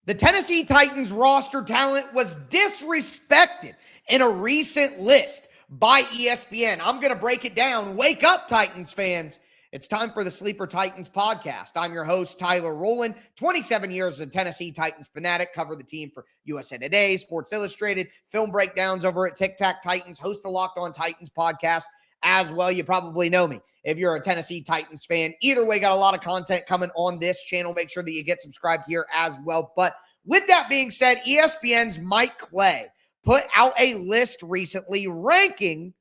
The Tennessee Titans roster talent was disrespected in a recent list by ESPN. I'm going to break it down. Wake up, Titans fans. It's time for the Sleeper Titans podcast. I'm your host, Tyler Rowland. 27 years as a Tennessee Titans fanatic, cover the team for USA Today, Sports Illustrated, film breakdowns over at Tic Tac Titans, host the Locked On Titans podcast as well. You probably know me if you're a Tennessee Titans fan. Either way, got a lot of content coming on this channel. Make sure that you get subscribed here as well. But with that being said, ESPN's Mike Clay put out a list recently ranking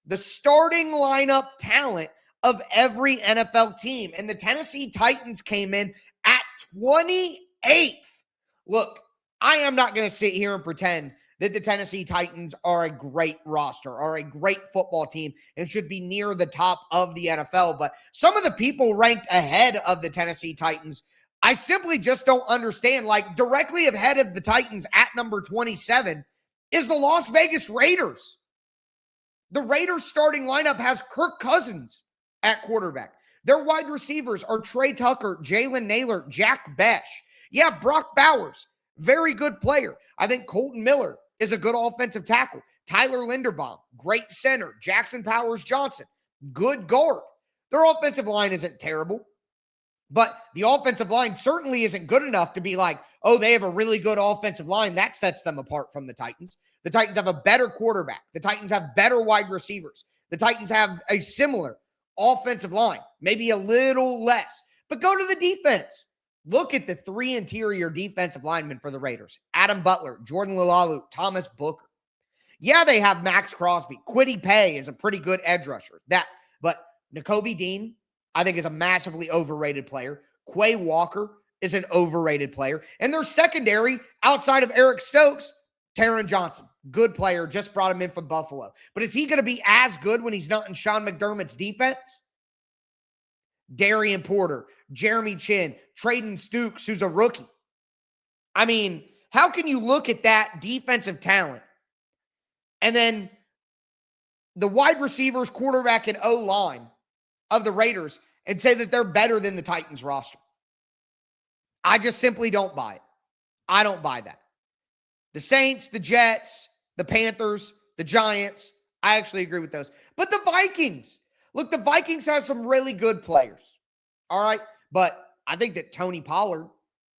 the starting lineup talent of every NFL team. And the Tennessee Titans came in at 28th. Look, I am not going to sit here and pretend that the Tennessee Titans are a great roster, are a great football team, and should be near the top of the NFL. But some of the people ranked ahead of the Tennessee Titans, I simply just don't understand. Like, directly ahead of the Titans at number 27 is the Las Vegas Raiders. The Raiders starting lineup has Kirk Cousins at quarterback. Their wide receivers are Trey Tucker, Jalen Nailor, Jack Besh. Yeah, Brock Bowers, very good player. I think Colton Miller is a good offensive tackle. Tyler Linderbaum, great center. Jackson Powers Johnson, good guard. Their offensive line isn't terrible, but the offensive line certainly isn't good enough to be like, oh, they have a really good offensive line. That sets them apart from the Titans. The Titans have a better quarterback. The Titans have better wide receivers. The Titans have a similar offensive line, maybe a little less. But go to the defense. Look at the three interior defensive linemen for the Raiders. Adam Butler, Jordan Lalalu, Thomas Booker. Yeah, they have Max Crosby. Kwity Paye is a pretty good edge rusher. But Nakobe Dean, I think, is a massively overrated player. Quay Walker is an overrated player. And their secondary, outside of Eric Stokes, Taron Johnson, good player, just brought him in from Buffalo. But is he going to be as good when he's not in Sean McDermott's defense? Darian Porter, Jeremy Chin, Traden Stukes, who's a rookie. I mean, how can you look at that defensive talent and then the wide receivers, quarterback, and O-line of the Raiders and say that they're better than the Titans roster? I just simply don't buy it. I don't buy that. The Saints, the Jets, the Panthers, the Giants, I actually agree with those. But the Vikings, look, the Vikings have some really good players, all right? But I think that Tony Pollard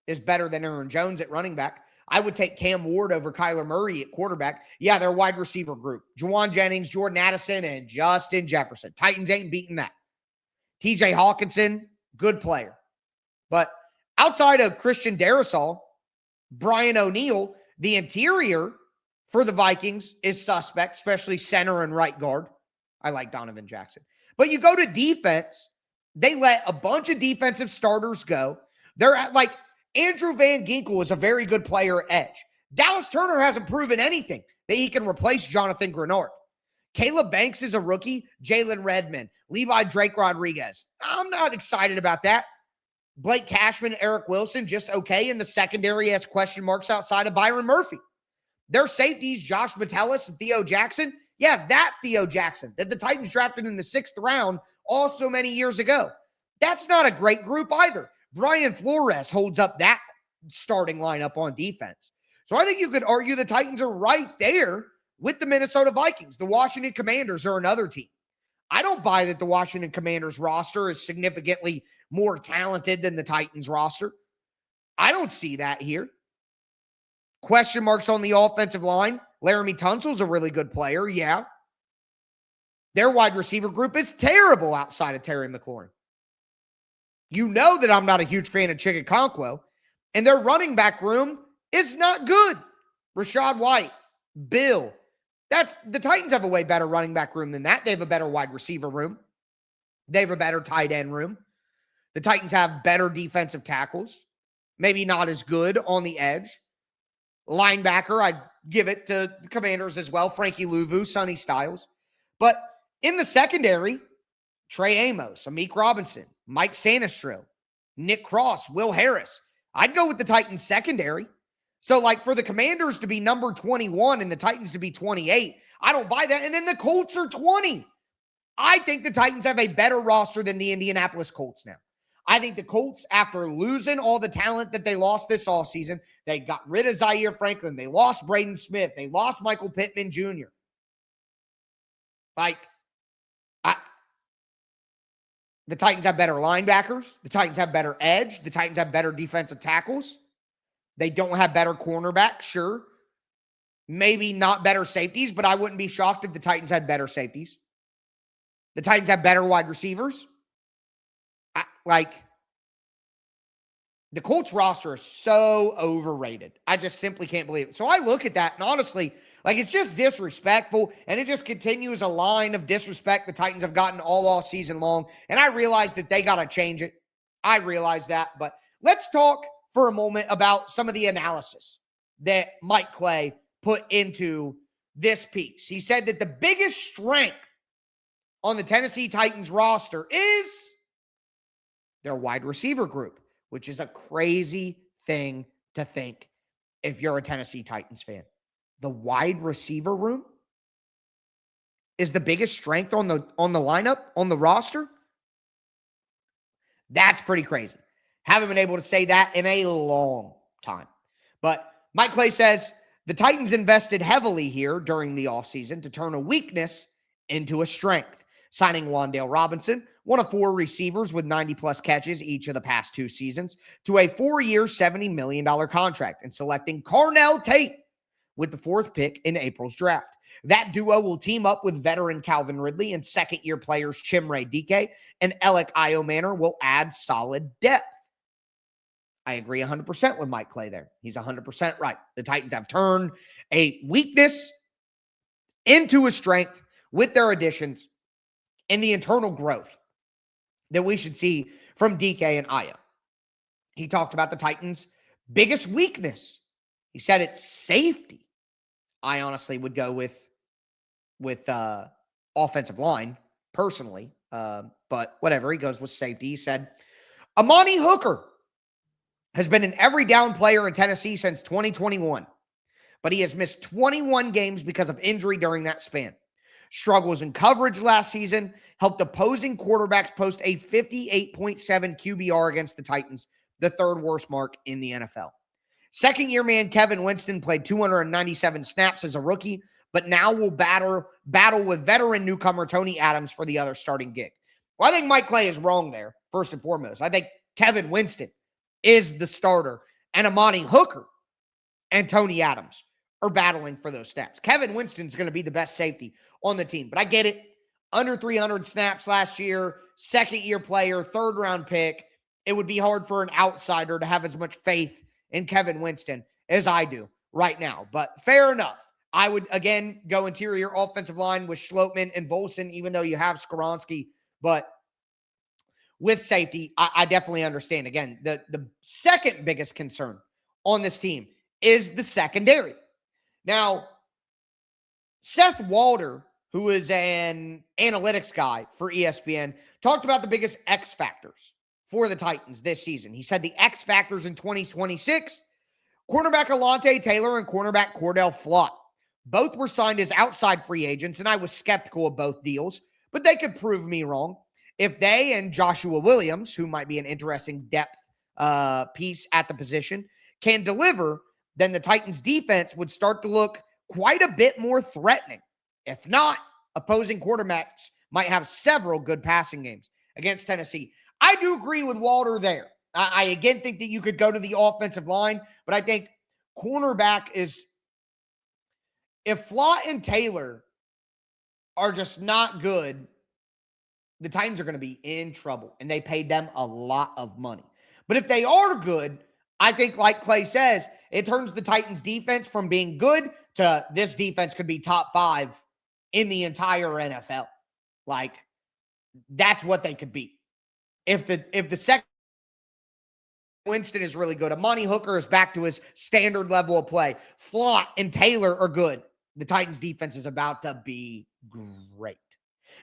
is better than Aaron Jones at running back. I would take Cam Ward over Kyler Murray at quarterback. Yeah, their wide receiver group, Juwan Jennings, Jordan Addison, and Justin Jefferson. Titans ain't beating that. TJ Hawkinson, good player. But outside of Christian Darrisaw, Brian O'Neill, the interior for the Vikings is suspect, especially center and right guard. I like Donovan Jackson. But you go to defense, they let a bunch of defensive starters go. They're at, like, Andrew Van Ginkel is a very good player at edge. Dallas Turner hasn't proven anything that he can replace Jonathan Grenard. Caleb Banks is a rookie. Jalen Redmond, Levi Drake Rodriguez. I'm not excited about that. Blake Cashman, Eric Wilson, just okay. In the secondary has question marks outside of Byron Murphy. Their safeties, Josh Metellus and Theo Jackson. Yeah, that Theo Jackson that the Titans drafted in the 6th round also many years ago. That's not a great group either. Brian Flores holds up that starting lineup on defense. So I think you could argue the Titans are right there with the Minnesota Vikings. The Washington Commanders are another team. I don't buy that the Washington Commanders roster is significantly more talented than the Titans roster. I don't see that here. Question marks on the offensive line. Laramie Tunsil's a really good player, yeah. Their wide receiver group is terrible outside of Terry McLaurin. You know that I'm not a huge fan of Chigakonkwo, and their running back room is not good. Rashad White, Bill. The Titans have a way better running back room than that. They have a better wide receiver room. They have a better tight end room. The Titans have better defensive tackles. Maybe not as good on the edge. Linebacker, I'd give it to the Commanders as well. Frankie Louvu, Sonny Styles. But in the secondary, Trey Amos, Amik Robinson, Mike Sanistro, Nick Cross, Will Harris. I'd go with the Titans secondary. So, like, for the Commanders to be number 21 and the Titans to be 28, I don't buy that. And then the Colts are 20. I think the Titans have a better roster than the Indianapolis Colts now. I think the Colts, after losing all the talent that they lost this offseason, they got rid of Zaire Franklin. They lost Braden Smith. They lost Michael Pittman Jr. Like, the Titans have better linebackers. The Titans have better edge. The Titans have better defensive tackles. They don't have better cornerbacks, sure. Maybe not better safeties, but I wouldn't be shocked if the Titans had better safeties. The Titans have better wide receivers. The Colts roster is so overrated. I just simply can't believe it. So I look at that, and honestly, it's just disrespectful, and it just continues a line of disrespect the Titans have gotten all off season long, and I realize that they got to change it. I realize that, but let's talk for a moment about some of the analysis that Mike Clay put into this piece. He said that the biggest strength on the Tennessee Titans roster is their wide receiver group, which is a crazy thing to think if you're a Tennessee Titans fan. The wide receiver room is the biggest strength on the lineup, on the roster. That's pretty crazy. Haven't been able to say that in a long time. But Mike Clay says the Titans invested heavily here during the offseason to turn a weakness into a strength, signing Wan'Dale Robinson, one of 4 receivers with 90-plus catches each of the past 2 seasons, to a 4-year, $70 million contract, and selecting Carnell Tate with the 4th pick in April's draft. That duo will team up with veteran Calvin Ridley and second-year players Chimere Dike and Alec Iomanor will add solid depth. I agree 100% with Mike Clay there. He's 100% right. The Titans have turned a weakness into a strength with their additions and the internal growth that we should see from DK and Aya. He talked about the Titans' biggest weakness. He said it's safety. I honestly would go with offensive line, personally. But whatever, he goes with safety. He said, Amani Hooker has been an every down player in Tennessee since 2021, but he has missed 21 games because of injury during that span. Struggles in coverage last season helped opposing quarterbacks post a 58.7 QBR against the Titans, the 3rd worst mark in the NFL. Second-year man Kevin Winston played 297 snaps as a rookie, but now will battle with veteran newcomer Tony Adams for the other starting gig. Well, I think Mike Clay is wrong there, first and foremost. I think Kevin Winston is the starter, and Amani Hooker and Tony Adams are battling for those snaps. Kevin Winston's going to be the best safety on the team, but I get it. Under 300 snaps last year, second-year player, 3rd-round pick. It would be hard for an outsider to have as much faith in Kevin Winston as I do right now. But fair enough. I would, again, go interior offensive line with Schlotman and Volson, even though you have Skoronski. But with safety, I definitely understand. Again, the second biggest concern on this team is the secondary. Now, Seth Walder, who is an analytics guy for ESPN, talked about the biggest X factors for the Titans this season. He said the X factors in 2026, cornerback Alontae Taylor and cornerback Cordell Flott. Both were signed as outside free agents, and I was skeptical of both deals, but they could prove me wrong. If they and Joshua Williams, who might be an interesting depth piece at the position, can deliver, then the Titans' defense would start to look quite a bit more threatening. If not, opposing quarterbacks might have several good passing games against Tennessee. I do agree with Walter there. I again think that you could go to the offensive line, but I think cornerback is, if Flott and Taylor are just not good, the Titans are going to be in trouble, and they paid them a lot of money. But if they are good, I think, like Clay says, it turns the Titans' defense from being good to this defense could be top 5 in the entire NFL. That's what they could be. If the second Winston is really good, Amani Hooker is back to his standard level of play, Flott and Taylor are good, the Titans defense is about to be great.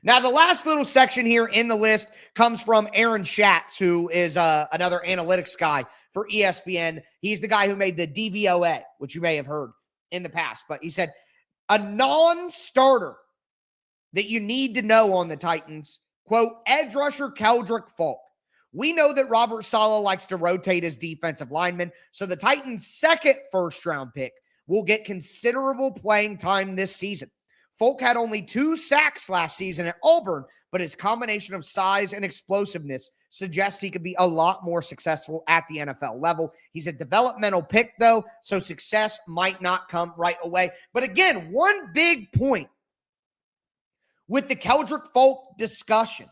Now, the last little section here in the list comes from Aaron Schatz, who is another analytics guy for ESPN. He's the guy who made the DVOA, which you may have heard in the past. But he said, a non-starter that you need to know on the Titans, quote, edge rusher Keldrick Falk, We know that Robert Saleh likes to rotate his defensive linemen, so the Titans' second first-round pick will get considerable playing time this season. Folk had only 2 sacks last season at Auburn, but his combination of size and explosiveness suggests he could be a lot more successful at the NFL level. He's a developmental pick, though, so success might not come right away. But again, one big point with the Keldrick Folk discussion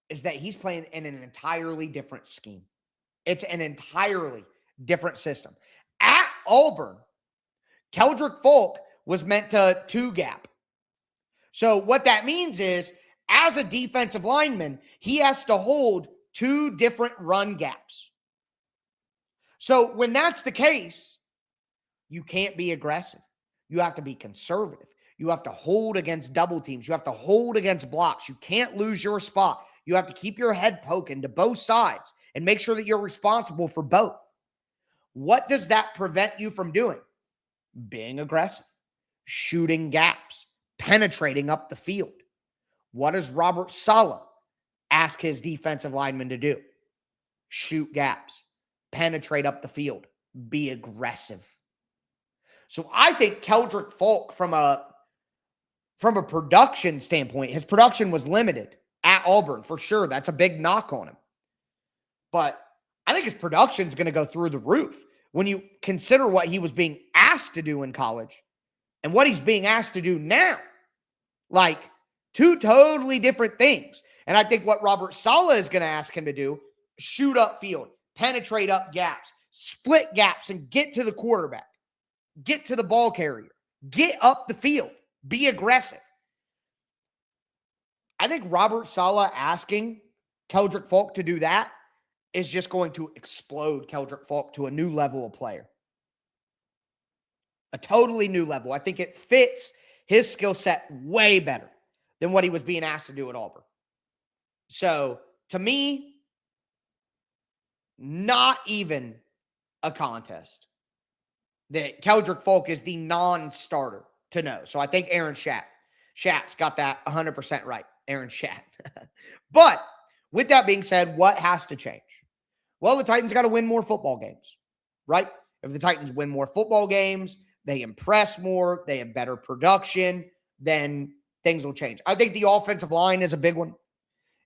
is that he's playing in an entirely different scheme. It's an entirely different system. At Auburn, Keldrick Folk was meant to 2-gap. So what that means is, as a defensive lineman, he has to hold 2 different run gaps. So when that's the case, you can't be aggressive. You have to be conservative. You have to hold against double teams. You have to hold against blocks. You can't lose your spot. You have to keep your head poking to both sides and make sure that you're responsible for both. What does that prevent you from doing? Being aggressive, shooting gaps, penetrating up the field. What does Robert Saleh ask his defensive linemen to do? Shoot gaps, penetrate up the field, be aggressive. So I think Keldrick Folk, from a production standpoint, his production was limited at Auburn, for sure. That's a big knock on him. But I think his production is going to go through the roof when you consider what he was being asked to do in college and what he's being asked to do now. Like, 2 totally different things. And I think what Robert Saleh is going to ask him to do, shoot up field, penetrate up gaps, split gaps, and get to the quarterback, get to the ball carrier, get up the field, be aggressive. I think Robert Saleh asking Keldrick Folk to do that is just going to explode Keldrick Folk to a new level of player. A totally new level. I think it fits his skill set way better than what he was being asked to do at Auburn. So, to me, not even a contest. That Keldrick Folk is the non-starter to know. So, I think Aaron Schatz's got that 100% right. Aaron Schatz. But, with that being said, what has to change? Well, the Titans got to win more football games, right? If the Titans win more football games, they impress more, they have better production, then things will change. I think the offensive line is a big one.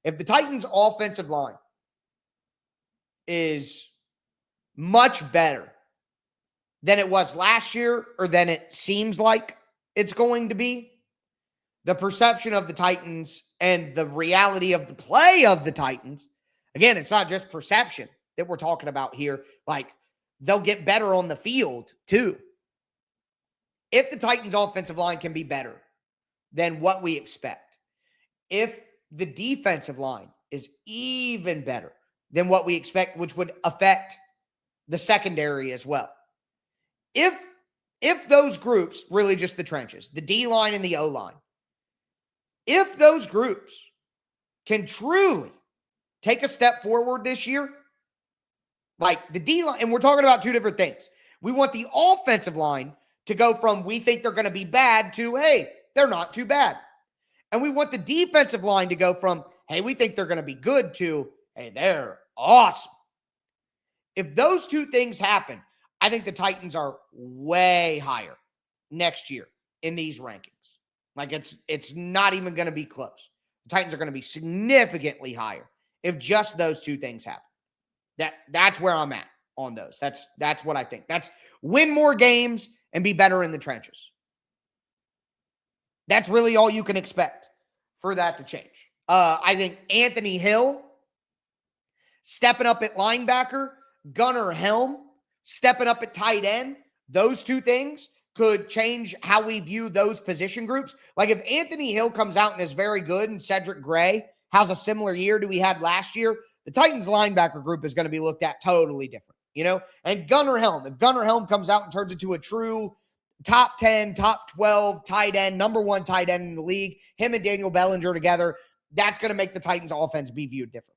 If the Titans' offensive line is much better than it was last year, or than it seems like it's going to be, the perception of the Titans and the reality of the play of the Titans, again, it's not just perception that we're talking about here. Like, they'll get better on the field too. If the Titans' offensive line can be better than what we expect, if the defensive line is even better than what we expect, which would affect the secondary as well. If those groups, really just the trenches, the D-line and the O-line, if those groups can truly take a step forward this year, like the D-line, and we're talking about 2 different things. We want the offensive line to go from, we think they're going to be bad, to, hey, they're not too bad. And we want the defensive line to go from, hey, we think they're going to be good, to, hey, they're awesome. If those 2 things happen, I think the Titans are way higher next year in these rankings. Like, it's not even going to be close. The Titans are going to be significantly higher if just those 2 things happen. That's where I'm at on those. That's what I think. That's win more games and be better in the trenches. That's really all you can expect for that to change. I think Anthony Hill stepping up at linebacker, Gunnar Helm stepping up at tight end, those 2 things could change how we view those position groups. Like, if Anthony Hill comes out and is very good and Cedric Gray has a similar year to we had last year, the Titans linebacker group is going to be looked at totally different, you know? And Gunnar Helm, if Gunnar Helm comes out and turns into a true top 10, top 12 tight end, number 1 tight end in the league, him and Daniel Bellinger together, that's going to make the Titans offense be viewed differently.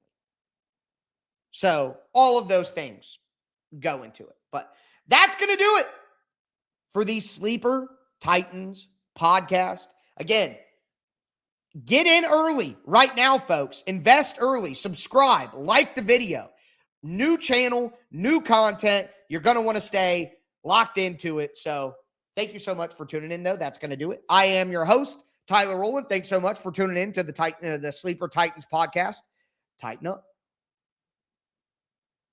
So all of those things go into it. But that's going to do it for the Sleeper Titans podcast. Again, Get in early right now, folks. Invest early. Subscribe. Like the video. New channel, new content. You're going to want to stay locked into it. So thank you so much for tuning in, though. That's going to do it. I am your host, Tyler Rowland. Thanks so much for tuning in to the Sleeper Titans podcast. Tighten up.